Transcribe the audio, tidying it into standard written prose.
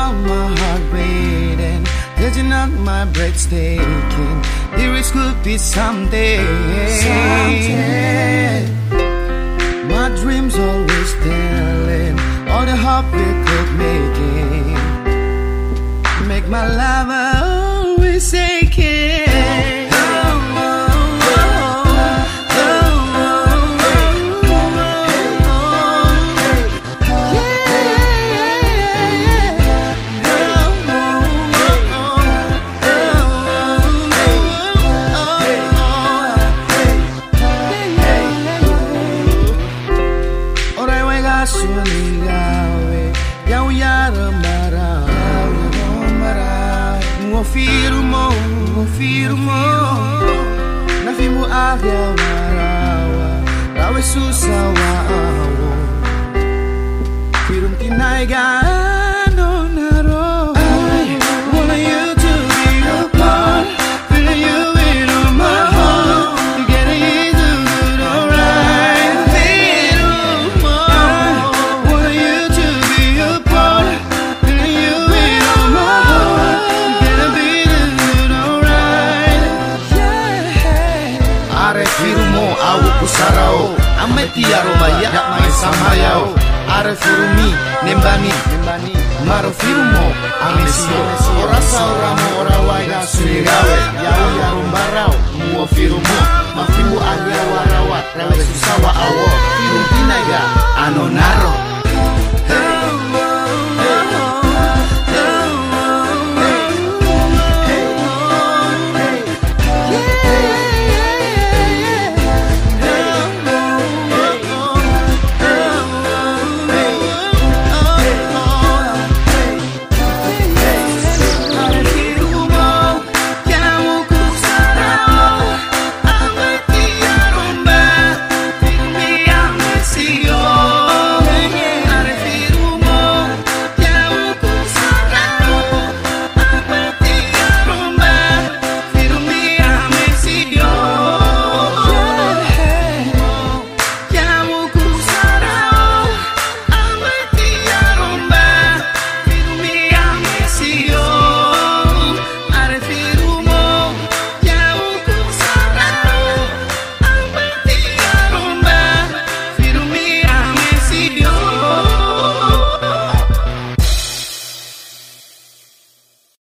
out my heart beating, touching up my breath taking. Lyrics could be someday. My dreams always telling all the hope we could make my life always aching. Firumo, Firumo, na fimu agya marawa, rawe susawa awo. Firum tinaiga no naro. I want you to be a part, feeling you in my heart. Together you do good, alright. Firumo, I want you to be a part, feeling you in my heart. Are Firumo awu kusarao, ameti aroma yak mai samayao. Are Firumi nembani, maro Firumo amesio. Orasa oramo orawaiga suligawe, yau yarumbarao. Muo Firumo, mafimu agya warawat, rawe susawa awo. Firum tinaga anonaro.